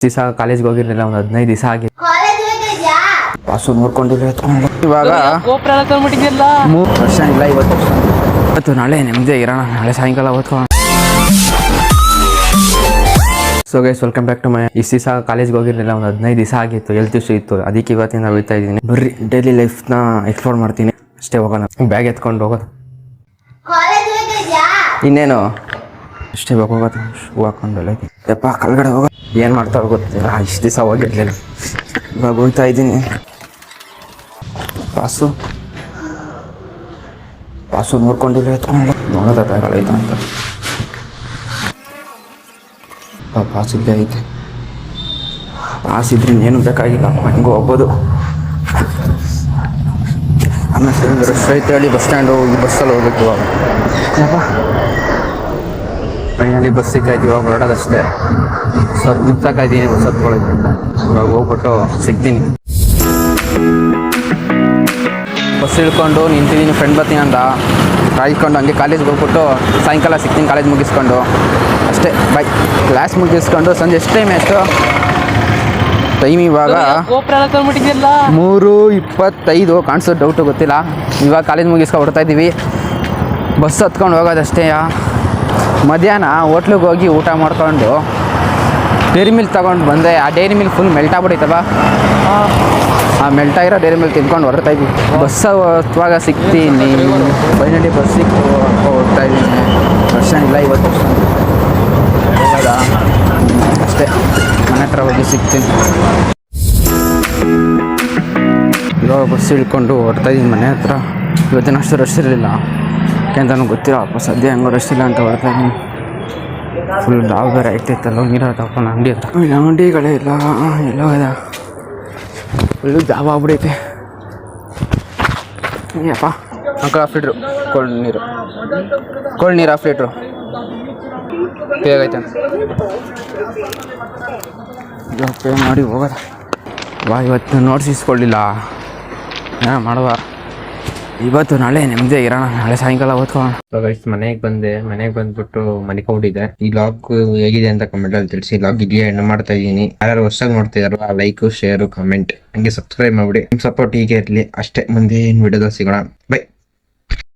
ದಿವಸ ಕಾಲೇಜ್ಗೆ ಹೋಗಿರಲಿಲ್ಲ, ಒಂದು 15 ದಿವಸ ಆಗಿ ಪಾಸು ನೋಡ್ಕೊಂಡಿಲ್ಲ. ಇವಾಗ 3 ವರ್ಷ ಇಲ್ಲ, ಇವತ್ತು ನಾಳೆ ನೆಮ್ಮದಿ ಇರೋಣ. ನಾಳೆ ಸಾಯಂಕಾಲ ಓದ್ಕೊಳ್ಳೋಣ. So guys, welcome back to my. ಇಷ್ಟು ದಿವಸ ಕಾಲೇಜ್ಗೆ ಹೋಗಿರಲಿಲ್ಲ, ಒಂದು 15 ದಿವಸ ಆಗಿತ್ತು, ಹೆಲ್ತ್ ಇಶ್ಯೂ ಇತ್ತು. ಅದಕ್ಕೆ ಇವತ್ತಿನ ಹೋಗ್ತಾ ಇದ್ದೀನಿ. ಬರ್ರಿ ಡೈಲಿ ಲೈಫ್ನ ಎಕ್ಸ್ಪ್ಲೋರ್ ಮಾಡ್ತೀನಿ. ಅಷ್ಟೇ, ಹೋಗೋಣ. ಬ್ಯಾಗ್ ಎತ್ಕೊಂಡು ಹೋಗೋದು. ಇನ್ನೇನು ಅಷ್ಟೇ, ಹೋಗೋದು. ಶೂ ಹಾಕೊಂಡು ಯಪ್ಪ ಕಲ್ಗಡೆ ಹೋಗೋದು. ಏನು ಮಾಡ್ತಾರೋ ಗೊತ್ತಿಲ್ಲ, ಇಷ್ಟು ದಿವಸ ಹೋಗಿರ್ಲಿಲ್ಲ. ಇವಾಗ ಹೋಗ್ತಾ ಇದ್ದೀನಿ. ಪಾಸು ನೋಡ್ಕೊಂಡಿಲ್ಲ, ಎತ್ಕೊಂಡು ನೋಡೋದಾಗಲ್ಲ ಅಂತ. ಪಾಸ್ ಇಲ್ಲೇ ಐತೆ. ಪಾಸ್ ಇದ್ರೆ ಏನು ಬೇಕಾಗಿಲ್ಲ, ಹೆಂಗೋ ಹೋಗ್ಬೋದು. ಆಮೇಲೆ ರಶ್ ಐತೆ ಹೇಳಿ ಬಸ್ ಸ್ಟ್ಯಾಂಡು, ಈ ಬಸ್ಸಲ್ಲಿ ಹೋಗ್ಬೇಕು. ಇವಾಗ ಫೈನಲಿ ಬಸ್ ಸಿಕ್ಕಾಯ್ತು. ಇವಾಗ ಹೊರಡೋದಷ್ಟೇ. ಸ್ವಲ್ಪ ನಿಂತಾಕಿದ್ದೀನಿ ಬಸ್ ಹತ್ಕೊಳ್ಳೋದು. ಇವಾಗ ಹೋಗ್ಬಿಟ್ಟು ಸಿಗ್ತೀನಿ. ಬಸ್ ಇಳ್ಕೊಂಡು ನಿಂತಿದ್ದೀನಿ. ಫ್ರೆಂಡ್ ಬರ್ತೀನಿ ಅಂತ ಕಾಯ್ಕೊಂಡು ಹಂಗೆ ಕಾಲೇಜ್ಗೆ ಹೋಗ್ಬಿಟ್ಟು ಸಾಯಂಕಾಲ ಸಿಗ್ತೀನಿ. ಕಾಲೇಜ್ ಮುಗಿಸ್ಕೊಂಡು ಅಷ್ಟೇ, ಬೈ. ಕ್ಲಾಸ್ ಮುಗಿಸ್ಕೊಂಡು ಸಂಜೆ ಎಷ್ಟು ಟೈಮ್ ಆಯಿತು? ಟೈಮ್ ಇವಾಗ 3:25 ಕಾಣಿಸೋ ಡೌಟು ಗೊತ್ತಿಲ್ಲ. ಇವಾಗ ಕಾಲೇಜ್ ಮುಗಿಸ್ಕೊಂಡು ಹೊಡ್ತಾ ಇದ್ದೀವಿ. ಬಸ್ ಹತ್ಕೊಂಡು ಹೋಗೋದಷ್ಟೇ. ಮಧ್ಯಾಹ್ನ ಹೋಟ್ಲಿಗೆ ಹೋಗಿ ಊಟ ಮಾಡ್ಕೊಂಡು ಡೈರಿ ಮಿಲ್ಕ್ ತೊಗೊಂಡು ಬಂದೆ. ಆ ಡೈರಿ ಮಿಲ್ಕ್ ಫುಲ್ ಮೆಲ್ಟ್ ಆಗ್ಬಿಟ್ಟೈತವ. ಆ ಮೆಲ್ಟಾಗಿರೋ ಡೈರಿ ಮಿಲ್ಕ್ ತಿನ್ಕೊಂಡು ಹೊರಡ್ತಾ ಇದ್ವಿ. ಬಸ್ ಹತ್ತುವಾಗ ಸಿಗ್ತೀನಿ. ಫೈನಲಿ ಬಸ್ ಸಿಕ್ತು, ಹೋಗ್ತಾ ಇದ್ದೀನಿ. ವರ್ಷ ಇಲ್ಲ, ಇವತ್ತು ಹೋಗೋದಾ ಅಷ್ಟೇ. ಮನೆ ಹತ್ರ ಹೋಗಿ ಸಿಗ್ತೀನಿ. ಇವಾಗ ಬಸ್ ಇಳ್ಕೊಂಡು ಹೊರಡ್ತಾ ಇದ್ದೀನಿ ಮನೆ ಹತ್ರ. ಇವತ್ತಿನ ಅಷ್ಟು ರಶ್ ಇರಲಿಲ್ಲ, ಯಾಕೆಂತ ಗೊತ್ತಿಲ್ಲ. ಸದ್ಯ ಹೆಂಗೋ ರಶ್ ಇಲ್ಲ ಅಂತ ಹೊರಡ್ತಾ ಇದ್ದೀನಿ. ಫುಲ್ ಲಾವ್ ಬೇರೆ ಆಗ್ತೈತಲ್ಲ, ನೀರು ತಗೊಂಡು ಅಂಗಡಿ ಹತ್ರ. ಅಂಗಡಿಗಳೇ ಇಲ್ಲ, ಎಲ್ಲ ಹೋದ. ಫುಲ್ಲು ಜಾಬ್ ಆಗ್ಬಿಡೈತೆ. ಯಪ್ಪ ಅಂಕಲ್, ಹಾಫ್ ಲೀಟ್ರು ಕೋಲ್ಡ್ ನೀರು ಹಾಫ್ ಲೀಟ್ರು ಬೇಗೈತೆ. ಪೇ ಮಾಡಿ ಹೋಗೋದ. ಇವತ್ತು ನೋಟ್ಸ್ ಇಸ್ಕೊಳ್ಳಿಲ್ಲ, ಏನೋ ಮಾಡುವ. ಇವತ್ತು ನಾಳೆ ನೆಮ್ಮದಿ ಇರೋಣ. ನಾಳೆ ಸಾಯಂಕಾಲ ಓದ್ಕೊಳ್ಳೋಣ. ಮನೆಗೆ ಬಂದ್ಬಿಟ್ಟು ಮನಿಕೊಂಡಿದ್ದೆ. ಈ ಲಾಗ್ ಹೇಗಿದೆ ಅಂತ ಕಮೆಂಟ್ ಅಲ್ಲಿ ತಿಳಿಸಿ. ಲಾಗ್ ಇದೆಯಾ ಏನು ಮಾಡ್ತಾ ಇದ್ದೀನಿ. ಯಾರು ಹೊಸದಾಗಿ ನೋಡ್ತಾ ಇದಾರೋ ಲೈಕ್, ಶೇರ್, ಕಮೆಂಟ್, ಹಂಗೆ ಸಬ್ಸ್ಕ್ರೈಬ್ ಮಾಡ್ಬಿಡಿ. ನಿಮ್ ಸಪೋರ್ಟ್ ಹೀಗೆ ಇರಲಿ ಅಷ್ಟೇ. ಮುಂದೆ ವಿಡಿಯೋದಲ್ಲಿ ಸಿಗೋಣ. ಬೈ.